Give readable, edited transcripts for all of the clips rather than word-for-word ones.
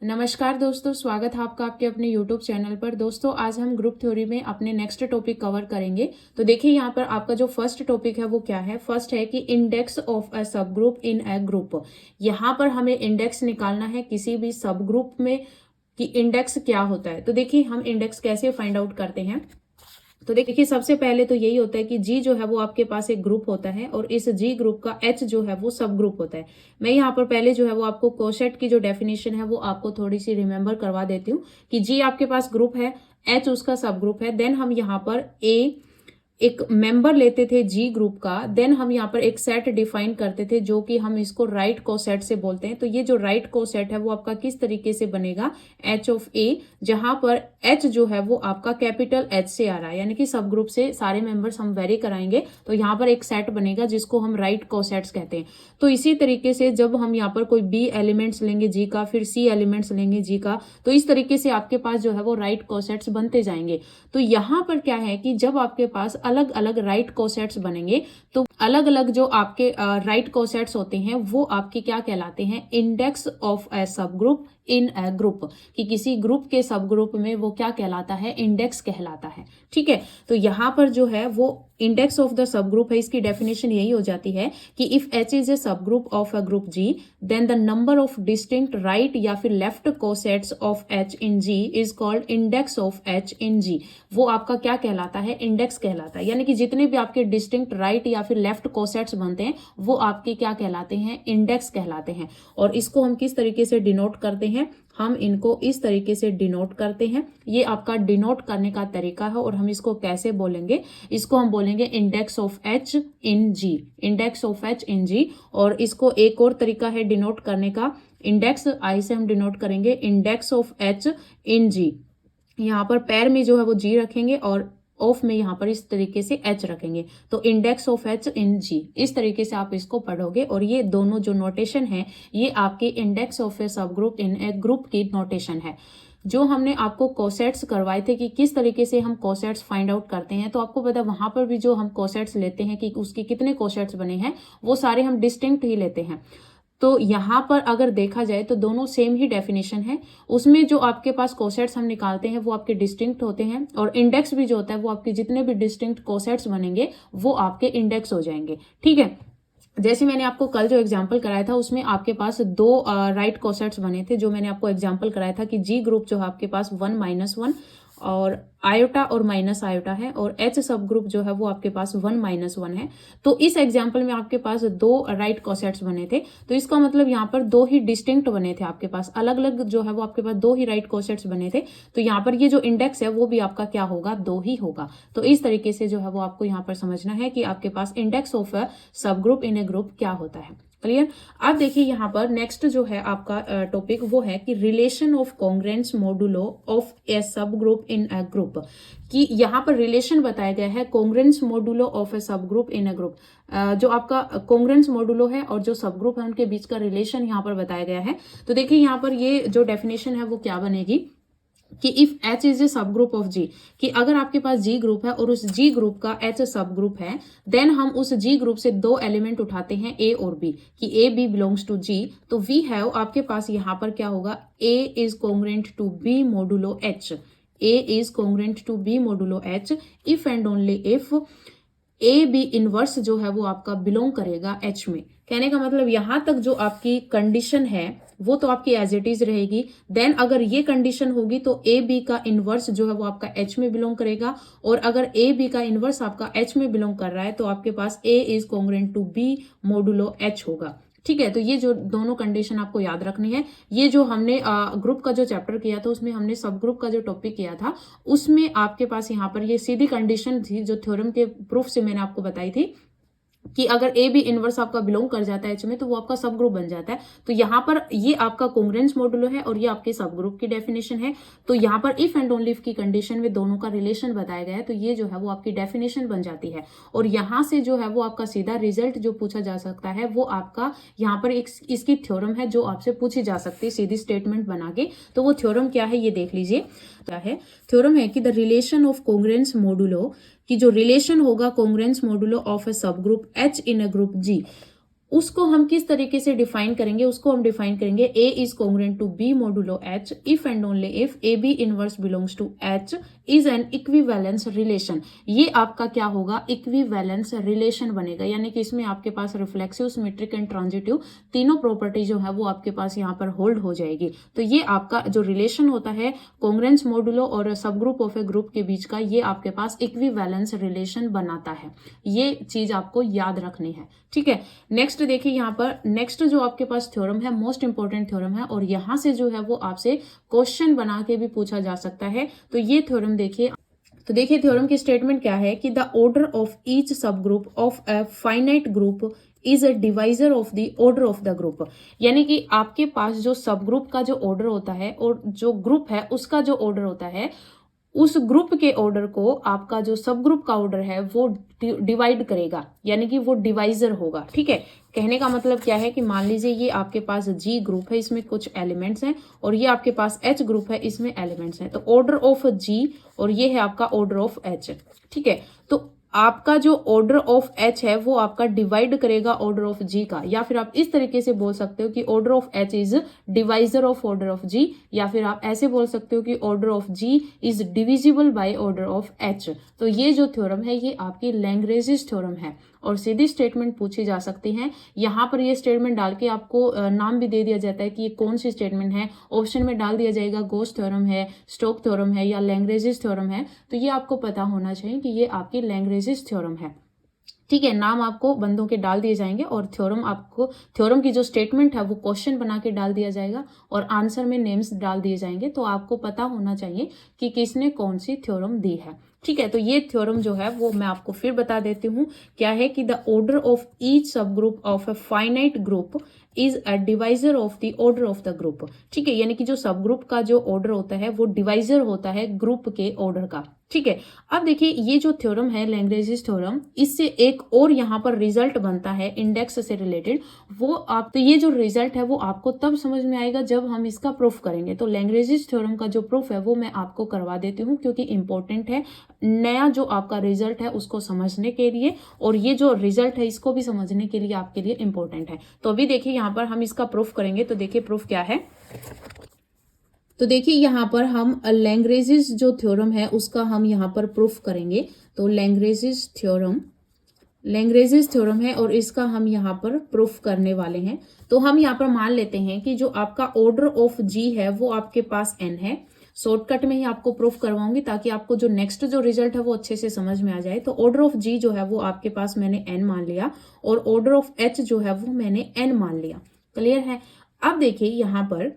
नमस्कार दोस्तों, स्वागत है आपका आपके अपने YouTube चैनल पर। दोस्तों आज हम ग्रुप थ्योरी में अपने नेक्स्ट टॉपिक कवर करेंगे। तो देखिए यहाँ पर आपका जो फर्स्ट टॉपिक है वो क्या है। फर्स्ट है कि इंडेक्स ऑफ अ सब ग्रुप इन अ ग्रुप। यहाँ पर हमें इंडेक्स निकालना है किसी भी सब ग्रुप में कि इंडेक्स क्या होता है। तो देखिए हम इंडेक्स कैसे फाइंड आउट करते हैं। तो देखिए सबसे पहले तो यही होता है कि जी जो है वो आपके पास एक ग्रुप होता है और इस जी ग्रुप का एच जो है वो सब ग्रुप होता है। मैं यहाँ पर पहले जो है वो आपको कोसेट की जो डेफिनेशन है वो आपको थोड़ी सी रिमेंबर करवा देती हूँ कि जी आपके पास ग्रुप है, एच उसका सब ग्रुप है। देन हम यहाँ पर ए एक मेंबर लेते थे जी ग्रुप का। देन हम यहाँ पर एक सेट डिफाइन करते थे जो कि हम इसको राइट कोसेट से बोलते हैं। तो ये जो राइट कोसेट है वो आपका किस तरीके से बनेगा, एच ऑफ ए, जहां पर एच जो है वो आपका कैपिटल एच से आ रहा है, यानी कि सब ग्रुप से सारे मेंबर्स हम वेरी कराएंगे तो यहाँ पर एक सेट बनेगा जिसको हम राइट कोसेट्स कहते हैं। तो इसी तरीके से जब हम यहाँ पर कोई बी एलिमेंट्स लेंगे जी का, फिर सी एलिमेंट्स लेंगे जी का, तो इस तरीके से आपके पास जो है वो राइट कोसेट्स बनते जाएंगे। तो यहाँ पर क्या है कि जब आपके पास अलग अलग राइट कोसेट्स बनेंगे तो अलग अलग जो आपके राइट कोसेट्स होते हैं वो आपके क्या कहलाते हैं, इंडेक्स ऑफ अ सब ग्रुप इन अ ग्रुप। कि किसी ग्रुप के सब ग्रुप में वो क्या कहलाता है, इंडेक्स कहलाता है। ठीक है, तो यहाँ पर जो है वो index of the sub group है, इसकी डेफिनेशन यही हो जाती है कि if H is a sub group of a group G then the number of distinct right या फिर left cosets of H in G is called index of H in G. वो आपका क्या कहलाता है, इंडेक्स कहलाता है। यानी कि जितने भी आपके डिस्टिंक्ट राइट या फिर लेफ्ट कोसेट्स बनते हैं वो आपके क्या कहलाते हैं, इंडेक्स कहलाते हैं। और इसको हम किस तरीके से डिनोट करते हैं, हम इनको इस तरीके से डिनोट करते हैं। ये आपका डिनोट करने का तरीका है और हम इसको कैसे बोलेंगे, इसको हम बोलेंगे index of H in G, index of H in G. और इसको एक और तरीका है डिनोट करने का, इंडेक्स आई से हम डिनोट करेंगे इंडेक्स ऑफ एच इन जी। यहाँ पर पैर में जो है वो जी रखेंगे और ऑफ में यहाँ पर इस तरीके से एच रखेंगे। तो इंडेक्स ऑफ एच इन जी, इस तरीके से आप इसको पढ़ोगे। और ये दोनों जो नोटेशन है ये आपके index of a sub group in A group की नोटेशन है। जो हमने आपको कोसेट्स करवाए थे कि किस तरीके से हम कोसेट्स फाइंड आउट करते हैं, तो आपको पता वहां पर भी जो हम कोसेट्स लेते हैं कि उसके कितने कोसेट्स बने हैं वो सारे हम डिस्टिंक्ट ही लेते हैं। तो यहाँ पर अगर देखा जाए तो दोनों सेम ही डेफिनेशन है। उसमें जो आपके पास कोसेट्स हम निकालते हैं वो आपके डिस्टिंक्ट होते हैं और इंडेक्स भी जो होता है वो आपके जितने भी डिस्टिंक्ट कोसेट्स बनेंगे वो आपके इंडेक्स हो जाएंगे। ठीक है, जैसे मैंने आपको कल जो एग्जाम्पल कराया था उसमें आपके पास दो राइट कोसेट्स बने थे। जो मैंने आपको एग्जाम्पल कराया था कि जी ग्रुप जो है आपके पास 1 - 1 और आयोटा और माइनस आयोटा है, और एच सब ग्रुप जो है वो आपके पास 1 - 1 है। तो इस एग्जाम्पल में आपके पास दो राइट कोसेट्स बने थे। तो इसका मतलब यहाँ पर दो ही डिस्टिंक्ट बने थे, आपके पास अलग अलग जो है वो आपके पास दो ही राइट कोसेट्स बने थे। तो यहाँ पर ये जो इंडेक्स है वो भी आपका क्या होगा, दो ही होगा। तो इस तरीके से जो है वो आपको यहाँ पर समझना है कि आपके पास इंडेक्स ऑफ अ सब ग्रुप इन ए ग्रुप क्या होता है। क्लियर। अब देखिए यहाँ पर नेक्स्ट जो है आपका टॉपिक वो है कि relation of congruence modulo of a sub group in a group. कि यहाँ पर रिलेशन बताया गया है congruence modulo of a sub group in a group. जो आपका कॉन्ग्रेंस मोडुलो है और जो सब ग्रुप है उनके बीच का रिलेशन यहाँ पर बताया गया है। तो देखिए यहाँ पर ये जो डेफिनेशन है वो क्या बनेगी कि if H is a sub group of जी, कि अगर आपके पास जी ग्रुप है और उस जी ग्रुप का एच सब ग्रुप है, देन हम उस जी ग्रुप से दो एलिमेंट उठाते हैं ए और बी, कि A B belongs to G. तो वी हैव आपके पास यहाँ पर क्या होगा, A is congruent to B modulo H, A is congruent to B modulo H if and only if A B inverse जो है वो आपका बिलोंग करेगा एच में। कहने का मतलब यहां तक जो आपकी कंडीशन है वो तो आपकी एज इट इज रहेगी। देन अगर ये कंडीशन होगी तो ए बी का इनवर्स जो है वो आपका एच में बिलोंग करेगा, और अगर ए बी का इनवर्स आपका एच में बिलोंग कर रहा है तो आपके पास A is congruent to B modulo H होगा। ठीक है, तो ये जो दोनों कंडीशन आपको याद रखनी है। ये जो हमने ग्रुप का जो चैप्टर किया था उसमें हमने सब ग्रुप का जो टॉपिक किया था उसमें आपके पास यहाँ पर ये सीधी कंडीशन थी जो थ्योरम के प्रूफ से मैंने आपको बताई थी कि अगर ए बी इनवर्स आपका बिलोंग कर जाता है एच में तो वो आपका सब ग्रुप बन जाता है। तो यहाँ पर ये आपका कॉन्ग्रेंस मॉडुलो है और ये आपके सब ग्रुप की डेफिनेशन है। तो यहाँ पर इफ एंड ओनली इफ की कंडीशन में दोनों का रिलेशन बताया गया है तो ये जो है वो आपकी डेफिनेशन बन जाती है। और यहाँ से जो है वो आपका सीधा रिजल्ट जो पूछा जा सकता है वो आपका यहाँ पर एक इसकी थ्योरम है जो आपसे पूछी जा सकती है सीधी स्टेटमेंट बना के। तो वो थ्योरम क्या है ये देख लीजिए। क्या है थ्योरम, है कि the relation of congruence modulo, कि जो रिलेशन होगा congruence modulo of a sub group H in A group जी, उसको हम किस तरीके से डिफाइन करेंगे, उसको हम डिफाइन करेंगे A is congruent to B modulo H if and only if AB inverse belongs to H is an equivalence relation. ये आपका क्या होगा, इक्विवेलेंस रिलेशन बनेगा, यानी कि इसमें आपके पास रिफ्लेक्सिव, सिमेट्रिक एंड ट्रांजिटिव तीनों प्रॉपर्टी जो है वो आपके पास यहाँ पर होल्ड हो जाएगी। तो ये आपका जो रिलेशन होता है कॉन्ग्रुएंस मोडुलो और सब ग्रुप ऑफ ए ग्रुप के बीच का, ये आपके पास इक्विवेलेंस रिलेशन बनाता है। ये चीज आपको याद रखनी है, ठीक है। नेक्स्ट देखिए यहाँ पर नेक्स्ट जो आपके पास थ्योरम है, मोस्ट इंपॉर्टेंट थ्योरम है, और यहाँ से जो है वो आपसे क्वेश्चन बना के भी पूछा जा सकता है। तो ये थ्योरम देखिए, तो देखिए थ्योरम की स्टेटमेंट क्या है कि द ऑर्डर ऑफ ईच सब group of a finite group is a divisor of the order of the group. यानी कि आपके पास जो सब ग्रुप का जो ऑर्डर होता है और जो ग्रुप है उसका जो ऑर्डर होता है, उस ग्रुप के ऑर्डर को आपका जो सब ग्रुप का ऑर्डर है वो डिवाइड करेगा, यानी कि वो डिवाइजर होगा, ठीक है। कहने का मतलब क्या है कि मान लीजिए ये आपके पास G ग्रुप है, इसमें कुछ एलिमेंट्स हैं, और ये आपके पास H ग्रुप है, इसमें एलिमेंट्स हैं। तो ऑर्डर ऑफ G और ये है आपका ऑर्डर ऑफ H, ठीक है। तो आपका जो ऑर्डर ऑफ H है वो आपका डिवाइड करेगा ऑर्डर ऑफ G का, या फिर आप इस तरीके से बोल सकते हो कि order of H is divisor of order of G, या फिर आप ऐसे बोल सकते हो कि order of G is divisible by order of H। तो ये जो थ्योरम है ये आपकी लैग्रेंज थ्योरम है, और सीधी स्टेटमेंट पूछी जा सकती है। यहाँ पर ये स्टेटमेंट डाल के आपको नाम भी दे दिया जाता है कि ये कौन सी स्टेटमेंट है। ऑप्शन में डाल दिया जाएगा गॉस थ्योरम है, स्टोक थ्योरम है, या लैग्रेंज थ्योरम है। तो ये आपको पता होना चाहिए कि ये आपकी लैग्रेंज थ्योरम है, ठीक है। नाम आपको बंदों के डाल दिए जाएंगे, और थ्योरम आपको, थ्योरम की जो स्टेटमेंट है वो क्वेश्चन बना के डाल दिया जाएगा, और आंसर में नेम्स डाल दिए जाएंगे। तो आपको पता होना चाहिए कि किसने कौन सी थ्योरम दी है, ठीक है। तो ये थ्योरम जो है वो मैं आपको फिर बता देती हूँ क्या है कि द ऑर्डर ऑफ ईच सब group of a finite group is a divisor of the order of the group, ठीक है। यानी कि जो सब ग्रुप का जो ऑर्डर होता है वो डिवाइजर होता है ग्रुप के ऑर्डर का, ठीक है। अब देखिए ये जो थ्योरम है लैग्रेंज थ्योरम, इससे एक और यहाँ पर रिजल्ट बनता है इंडेक्स से रिलेटेड, वो आप, तो ये जो रिजल्ट है वो आपको तब समझ में आएगा जब हम इसका प्रूफ करेंगे। तो लैग्रेंज थ्योरम का जो प्रूफ है वो मैं आपको करवा देती हूँ, क्योंकि इंपॉर्टेंट है नया जो आपका रिजल्ट है उसको समझने के लिए, और ये जो रिजल्ट है इसको भी समझने के लिए आपके लिए इंपॉर्टेंट है। तो अभी देखिए यहाँ पर हम इसका प्रूफ करेंगे। तो देखिए प्रूफ क्या है, तो देखिए यहाँ पर हम लैग्रेंज जो थ्योरम है उसका हम यहाँ पर प्रूफ करेंगे। तो लैग्रेंज थ्योरम है और इसका हम यहाँ पर प्रूफ करने वाले हैं। तो हम यहाँ पर मान लेते हैं कि जो आपका ऑर्डर ऑफ G है वो आपके पास n है। शॉर्टकट में ही आपको प्रूफ करवाऊंगी ताकि आपको जो नेक्स्ट जो रिजल्ट है वो अच्छे से समझ में आ जाए। तो ऑर्डर ऑफ G जो है वो आपके पास मैंने n मान लिया, और ऑर्डर ऑफ H जो है वो मैंने n मान लिया। क्लियर है। अब देखिए यहाँ पर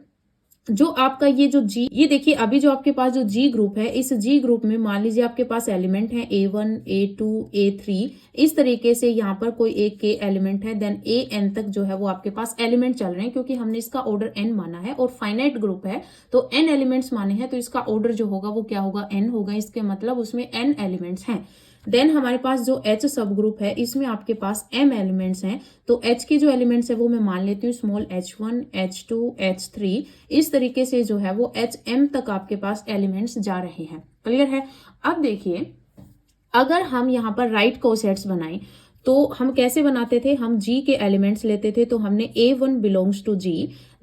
जो आपका ये जो G, ये देखिए अभी जो आपके पास जो G ग्रुप है, इस G ग्रुप में मान लीजिए आपके पास एलिमेंट है A1, A2, A3, इस तरीके से यहाँ पर कोई एक के एलिमेंट है, देन AN तक जो है वो आपके पास एलिमेंट चल रहे हैं, क्योंकि हमने इसका ऑर्डर n माना है और फाइनाइट ग्रुप है तो n एलिमेंट्स माने हैं, तो इसका ऑर्डर जो होगा वो क्या होगा, n होगा। इसके मतलब उसमें n एलिमेंट्स हैं। देन हमारे पास जो H सब ग्रुप है इसमें आपके पास m एलिमेंट्स हैं। तो H के जो एलिमेंट्स है वो मैं मान लेती हूँ स्मॉल h1, h2, h3, इस तरीके से जो है वो hm तक आपके पास एलिमेंट्स जा रहे हैं। क्लियर है। अब देखिए अगर हम यहाँ पर राइट कोसेट्स बनाएं तो हम कैसे बनाते थे, हम G के एलिमेंट्स लेते थे, तो हमने A1 belongs to G,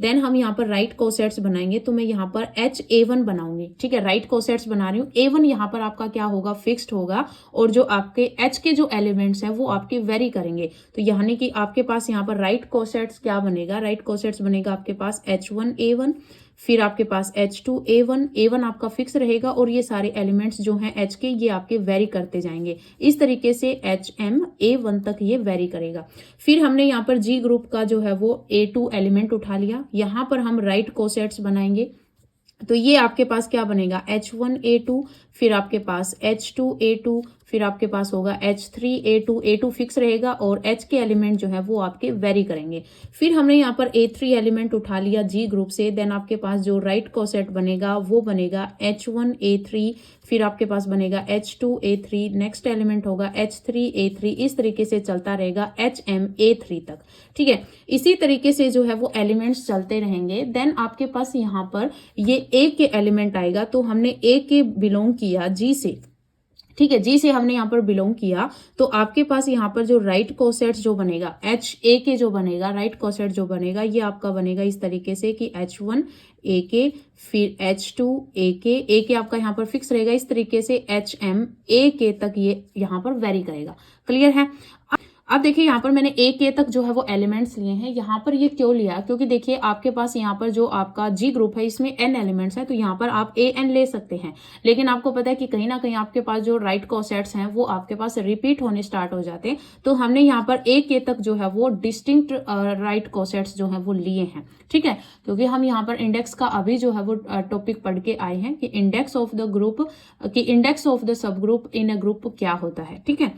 then हम यहाँ पर राइट कोसेट्स बनाएंगे, तो मैं यहाँ पर HA1 बनाऊंगी, ठीक है। राइट कोसेट्स बना रही हूँ, A1 यहाँ पर आपका क्या होगा, फिक्स्ड होगा, और जो आपके H के जो एलिमेंट्स हैं वो आपके वेरी करेंगे। तो यानी कि आपके पास यहाँ पर राइट कोसेट्स क्या बनेगा, राइट कोसेट्स बनेगा आपके पास H1A1, फिर आपके पास H2A1 आपका फिक्स रहेगा, और ये सारे एलिमेंट्स जो हैं H के ये आपके वेरी करते जाएंगे। इस तरीके से HMA1 तक ये वेरी करेगा। फिर हमने यहाँ पर G ग्रुप का जो है वो A2 एलिमेंट उठा लिया, यहाँ पर हम राइट कोसेट्स बनाएंगे, तो ये आपके पास क्या बनेगा, H1A2, फिर आपके पास H2A2, फिर आपके पास होगा H3A2, A2 फिक्स रहेगा, और H के एलिमेंट जो है वो आपके वेरी करेंगे। फिर हमने यहाँ पर A3 एलिमेंट उठा लिया G ग्रुप से, देन आपके पास जो राइट कोसेट बनेगा वो बनेगा H1A3, फिर आपके पास बनेगा H2A3, नेक्स्ट एलिमेंट होगा H3A3, इस तरीके से चलता रहेगा HMA3 तक, ठीक है। इसी तरीके से जो है वो एलिमेंट्स चलते रहेंगे। देन आपके पास यहाँ पर ये A के एलिमेंट आएगा, तो हमने A के बिलोंग किया G से, ठीक है, जी से हमने यहाँ पर बिलोंग किया, तो आपके पास यहाँ पर जो राइट कोसेट्स जो बनेगा एच ए के जो बनेगा, राइट कोसेट जो बनेगा ये आपका बनेगा इस तरीके से कि H1 ए के, फिर H2 ए के आपका यहाँ पर फिक्स रहेगा इस तरीके से, HM ए के तक ये यहाँ पर वेरी करेगा। क्लियर है। अब देखिए यहाँ पर मैंने ए के तक जो है वो एलिमेंट्स लिए हैं। यहाँ पर ये क्यों लिया, क्योंकि देखिए आपके पास यहाँ पर जो आपका जी ग्रुप है इसमें एन एलिमेंट्स हैं, तो यहाँ पर आप ए एन ले सकते हैं, लेकिन आपको पता है कि कहीं ना कहीं आपके पास जो राइट कोसेट्स हैं वो आपके पास रिपीट होने स्टार्ट हो जाते हैं, तो हमने यहाँ पर ए के तक जो है वो डिस्टिंक्ट राइट कोसेट्स जो है वो लिए हैं। ठीक है, क्योंकि हम यहाँ पर इंडेक्स का अभी जो है वो टॉपिक पढ़ के आए हैं कि इंडेक्स ऑफ द ग्रुप, कि index of the sub group in a group क्या होता है। ठीक है,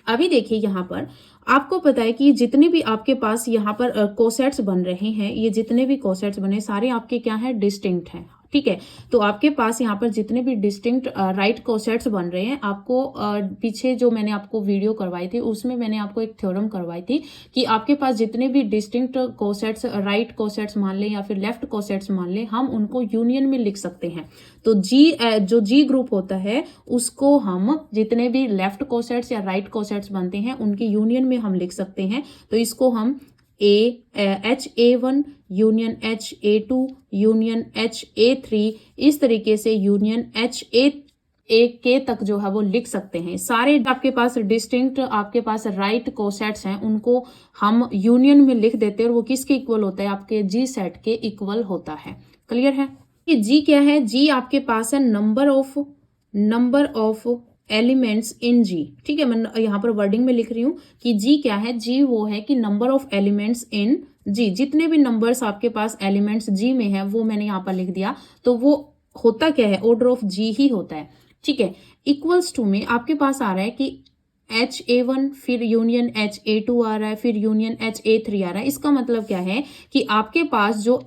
अभी देखिए यहाँ पर आपको पता है कि जितने भी आपके पास यहाँ पर कोसेट्स बन रहे हैं, ये जितने भी कोसेट्स बने सारे आपके क्या है, डिस्टिंक्ट हैं। ठीक है, तो आपके पास यहाँ पर जितने भी डिस्टिंक्ट राइट कोसेट्स बन रहे हैं, आपको पीछे जो मैंने आपको वीडियो करवाई थी उसमें मैंने आपको एक थ्योरम करवाई थी कि आपके पास जितने भी डिस्टिंक्ट कोसेट्स, राइट कोसेट्स मान लें या फिर लेफ्ट कोसेट्स मान लें, हम उनको यूनियन में लिख सकते हैं। तो जो जी ग्रुप होता है उसको हम जितने भी लेफ्ट कोसेट्स या राइट कोसेट्स बनते हैं उनकी यूनियन में हम लिख सकते हैं। तो इसको हम HA1 union HA2 union HA3 इस तरीके से यूनियन HA तक जो है वो लिख सकते हैं। सारे आपके पास डिस्टिंक्ट आपके पास राइट कोसेट्स हैं उनको हम यूनियन में लिख देते हैं और वो किसके इक्वल होता है, आपके जी सेट के इक्वल होता है। क्लियर है। कि जी क्या है, जी आपके पास है नंबर ऑफ एलिमेंट्स इन जी। ठीक है, मैं यहाँ पर वर्डिंग में लिख रही हूँ कि जी क्या है, जी वो है कि नंबर ऑफ एलिमेंट्स इन जी, जितने भी नंबर्स आपके पास एलिमेंट्स जी में है वो मैंने यहाँ पर लिख दिया, तो वो होता क्या है, ऑर्डर ऑफ जी ही होता है। ठीक है, इक्वल्स टू में आपके पास आ रहा है कि HA1 फिर यूनियन HA2 आ रहा है, फिर यूनियन HA3 आ रहा है। इसका मतलब क्या है कि आपके पास जो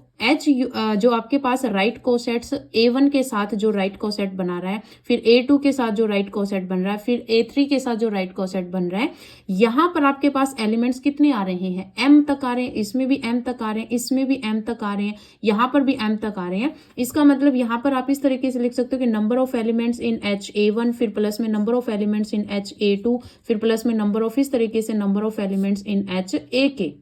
आपके पास राइट कोसेट्स A1 के साथ जो राइट कोसेट बना रहा है, फिर A2 के साथ जो राइट कोसेट बन रहा है, फिर A3 के साथ जो राइट कोसेट बन रहा है, यहाँ पर आपके पास एलिमेंट्स कितने आ रहे हैं, M तक आ रहे हैं, इसमें भी M तक आ रहे हैं, इसमें भी M तक आ रहे हैं, यहाँ पर भी M तक आ रहे हैं। इसका मतलब यहाँ पर आप इस तरीके से लिख सकते हो कि number of elements in HA1 फिर प्लस में number of elements in HA2 फिर प्लस में नंबर ऑफ, इस तरीके से number of elements in HA।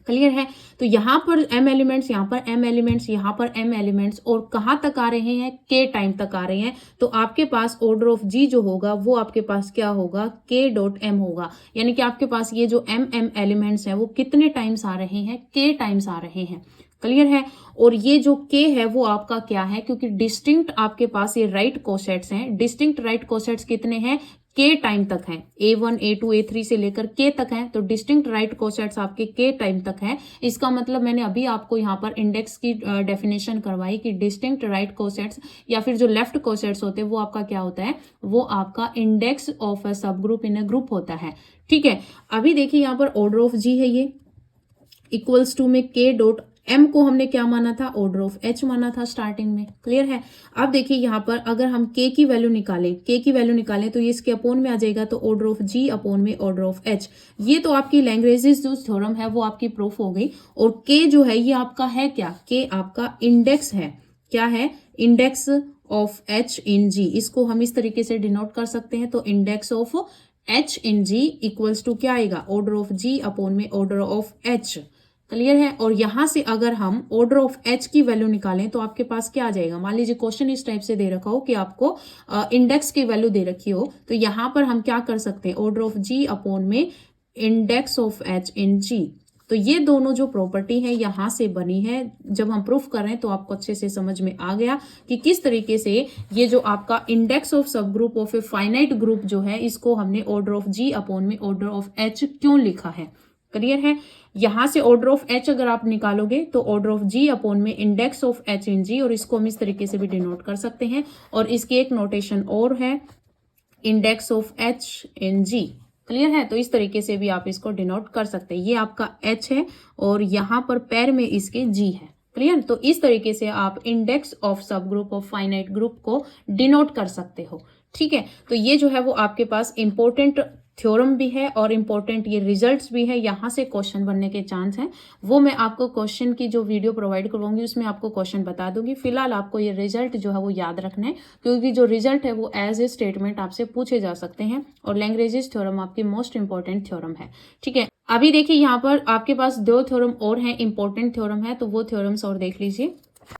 Clear है। तो यहाँ पर m एलिमेंट्स, यहाँ पर m एलिमेंट्स, यहाँ पर m एलिमेंट्स, और कहाँ तक आ रहे हैं, k टाइम तक आ रहे हैं। तो आपके पास ऑर्डर ऑफ g जो होगा वो आपके पास क्या होगा, k डॉट m होगा। यानी कि आपके पास ये जो m एलिमेंट्स हैं वो कितने टाइम्स आ रहे हैं, k टाइम्स आ रहे हैं। क्लियर है। और ये जो k है वो आपका क्या है, क्योंकि डिस्टिंक्ट आपके पास ये राइट कोसेट्स हैं, डिस्टिंक्ट राइट कोसेट्स कितने हैं, k टाइम तक हैं, A1 A2 A3 से लेकर k तक हैं, तो डिस्टिंक्ट राइट कोसेट्स आपके k टाइम तक हैं। इसका मतलब मैंने अभी आपको यहाँ पर इंडेक्स की डेफिनेशन करवाई कि डिस्टिंक्ट राइट कोसेट्स या फिर जो लेफ्ट कोसेट्स होते हैं वो आपका क्या होता है, वो आपका इंडेक्स ऑफ अ सब ग्रुप इन अ ग्रुप होता है। ठीक है, अभी देखिए यहाँ पर ऑर्डर ऑफ जी है, ये इक्वल्स टू में k डॉट m को हमने क्या माना था, ऑर्डर ऑफ h माना था स्टार्टिंग में। क्लियर है। अब देखिए यहाँ पर अगर हम k की वैल्यू निकालें तो ये इसके अपोन में आ जाएगा, तो ऑर्डर ऑफ g अपोन में ऑर्डर ऑफ h। ये तो आपकी लैंग्वेजेस जो थ्योरम है वो आपकी प्रूफ हो गई। और k जो है ये आपका है क्या, k आपका इंडेक्स है, क्या है, index of h in g। इसको हम इस तरीके से डिनोट कर सकते हैं। तो index of h in g equals to क्या आएगा, ऑर्डर ऑफ g अपोन में ऑर्डर ऑफ h। क्लियर है। और यहां से अगर हम ऑर्डर ऑफ h की वैल्यू निकालें तो आपके पास क्या आ जाएगा, मान लीजिए क्वेश्चन इस टाइप से दे रखा हो कि आपको इंडेक्स की वैल्यू दे रखी हो, तो यहां पर हम क्या कर सकते हैं, ऑर्डर ऑफ g अपोन में index of h in g। तो ये दोनों जो प्रॉपर्टी है यहां से बनी है, जब हम प्रूफ कर रहे हैं तो आपको अच्छे से समझ में आ गया कि किस तरीके से ये जो आपका इंडेक्स ऑफ सब group of a finite group जो है इसको हमने ऑर्डर ऑफ g अपोन में ऑर्डर ऑफ h क्यों लिखा है। क्लियर है। यहां से ऑर्डर ऑफ h अगर आप निकालोगे तो ऑर्डर ऑफ g अपोन में index of h in g, और इसको हम इस तरीके से भी डिनोट कर सकते हैं। और इसकी एक नोटेशन और है, index of h in g। Clear है। तो इस तरीके से भी आप इसको डिनोट कर सकते हैं। ये आपका h है और यहाँ पर पैर में इसके g है। क्लियर। तो इस तरीके से आप इंडेक्स ऑफ सब ग्रुप ऑफ फाइनाइट ग्रुप को डिनोट कर सकते हो। ठीक है। तो ये जो है वो आपके पास इंपॉर्टेंट थ्योरम भी है और इम्पोर्टेंट ये रिजल्ट्स भी है, यहाँ से क्वेश्चन बनने के चांस हैं। वो मैं आपको क्वेश्चन की जो वीडियो प्रोवाइड करवाऊंगी उसमें आपको क्वेश्चन बता दूंगी। फिलहाल आपको ये रिजल्ट जो है वो याद रखना है, क्योंकि जो रिजल्ट है वो एज ए स्टेटमेंट आपसे पूछे जा सकते हैं और लैग्रेंजेस थ्योरम आपकी मोस्ट इंपॉर्टेंट थ्योरम है। ठीक है, अभी देखिए यहाँ पर आपके पास 2 थ्योरम और हैं, इंपॉर्टेंट थ्योरम है, तो वो थ्योरम्स और देख लीजिए।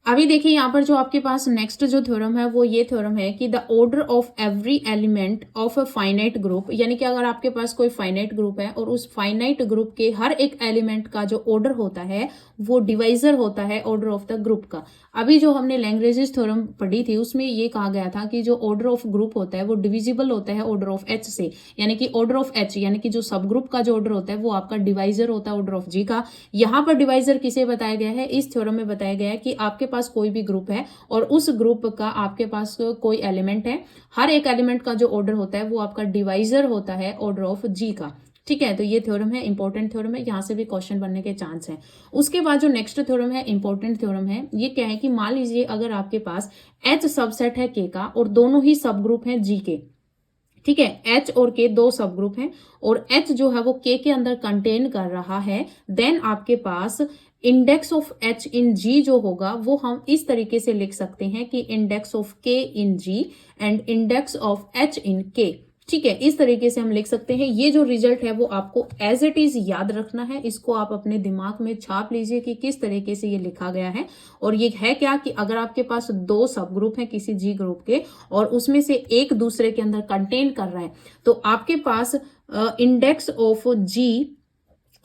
अभी देखिए यहाँ पर जो आपके पास नेक्स्ट जो थ्योरम है वो ये थ्योरम है कि the order of every element of a finite group, यानी कि अगर आपके पास कोई फाइनाइट ग्रुप है और उस फाइनाइट ग्रुप के हर एक एलिमेंट का जो ऑर्डर होता है वो डिवाइजर होता है ऑर्डर ऑफ द ग्रुप का। अभी जो हमने लैग्रेंजेस थ्योरम पढ़ी थी उसमें ये कहा गया था कि जो ऑर्डर ऑफ ग्रुप होता है वो डिविजिबल होता है ऑर्डर ऑफ एच से, यानी कि ऑर्डर ऑफ एच यानी कि जो सब ग्रुप का जो ऑर्डर होता है वो आपका डिवाइजर होता है ऑर्डर ऑफ जी का। यहाँ पर डिवाइजर किसे बताया गया है, इस थ्योरम में बताया गया है कि आपके पास कोई भी ग्रुप है और उस ग्रुप का आपके पास कोई एलिमेंट है, हर एक एलिमेंट का जो ऑर्डर होता है वो आपका डिवाइजर होता है ऑर्डर ऑफ जी का। ठीक है, तो ये थ्योरम है, इंपॉर्टेंट थ्योरम है, यहाँ से भी क्वेश्चन बनने के चांस है। उसके बाद जो नेक्स्ट थ्योरम है, इंपॉर्टेंट थ्योरम है, ये क्या है कि मान लीजिए अगर आपके पास एच सबसेट है के का और दोनों ही सब ग्रुप हैं जी के। ठीक है, एच और के 2 सब ग्रुप हैं और एच जो है वो के अंदर कंटेन कर रहा है, देन आपके पास index of H in G जो होगा वो हम इस तरीके से लिख सकते हैं कि इंडेक्स ऑफ के इन जी एंड इंडेक्स ऑफ एच इन के। ठीक है, इस तरीके से हम लिख सकते हैं। ये जो रिजल्ट है वो आपको एज इट इज याद रखना है, इसको आप अपने दिमाग में छाप लीजिए कि किस तरीके से ये लिखा गया है। और ये है क्या कि अगर आपके पास 2 सब ग्रुप हैं किसी जी ग्रुप के और उसमें से एक दूसरे के अंदर कंटेन कर रहा है, तो आपके पास index of G,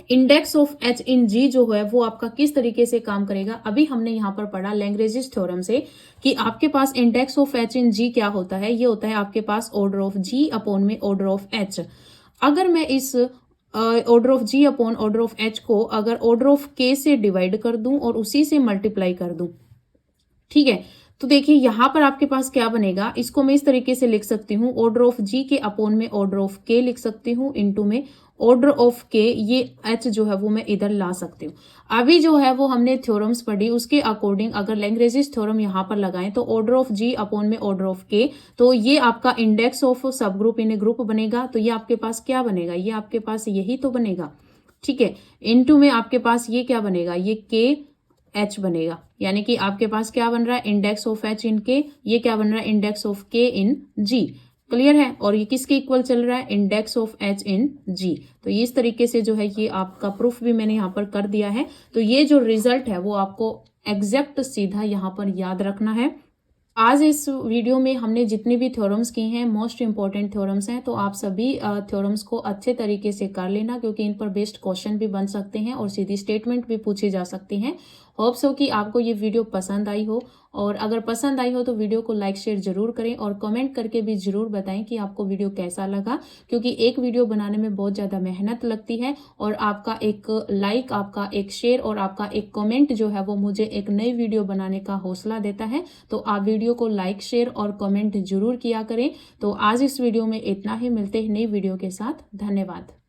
index of H in G जो है वो आपका किस तरीके से काम करेगा। अभी हमने यहाँ पर पढ़ा लैग्रेंजेस थ्योरम से कि आपके पास index of H in G क्या होता है, ये होता है आपके पास ऑर्डर ऑफ जी अपॉन में ऑर्डर ऑफ एच। अगर मैं इस order of G upon order of H को अगर ऑर्डर ऑफ के से डिवाइड कर दूं और उसी से मल्टीप्लाई कर दूं, ठीक है, तो देखिए यहां पर आपके पास क्या बनेगा, इसको मैं इस तरीके से लिख सकती हूँ, ऑर्डर ऑफ जी के अपॉन में ऑर्डर ऑफ के लिख सकती हूँ, इनटू में ऑर्डर ऑफ के, ये एच जो है वो मैं इधर ला सकती हूँ। अभी जो है वो हमने थ्योरम्स पढ़ी उसके अकॉर्डिंग अगर लैग्रेंजेस थ्योरम यहाँ पर लगाएं तो ऑर्डर ऑफ जी अपॉन में ऑर्डर ऑफ के, तो ये आपका इंडेक्स ऑफ सब ग्रुप इन ग्रुप बनेगा। तो ये आपके पास क्या बनेगा, ये आपके पास यही तो बनेगा। ठीक है, इनटू में आपके पास ये क्या बनेगा, ये के एच बनेगा, यानी कि आपके पास क्या बन रहा है, इंडेक्स ऑफ एच इन के, ये क्या बन रहा है, इंडेक्स ऑफ के इन जी। क्लियर है, और ये किसके इक्वल चल रहा है, इंडेक्स ऑफ एच इन जी। तो ये इस तरीके से जो है ये आपका प्रूफ भी मैंने यहाँ पर कर दिया है। तो ये जो रिजल्ट है वो आपको एग्जैक्ट सीधा यहाँ पर याद रखना है। आज इस वीडियो में हमने जितनी भी थ्योरम्स की हैं मोस्ट इंपॉर्टेंट थ्योरम्स हैं, तो आप सभी थ्योरम्स को अच्छे तरीके से कर लेना, क्योंकि इन पर बेस्ड क्वेश्चन भी बन सकते हैं और सीधी स्टेटमेंट भी पूछी जा सकती हैं। होप्स हो कि आपको ये वीडियो पसंद आई हो, और अगर पसंद आई हो तो वीडियो को लाइक शेयर जरूर करें और कमेंट करके भी जरूर बताएं कि आपको वीडियो कैसा लगा, क्योंकि एक वीडियो बनाने में बहुत ज़्यादा मेहनत लगती है और आपका एक लाइक, आपका एक शेयर और आपका एक कमेंट जो है वो मुझे एक नई वीडियो बनाने का हौसला देता है। तो आप वीडियो को लाइक शेयर और कमेंट जरूर किया करें। तो आज इस वीडियो में इतना ही, मिलते हैं नई वीडियो के साथ। धन्यवाद।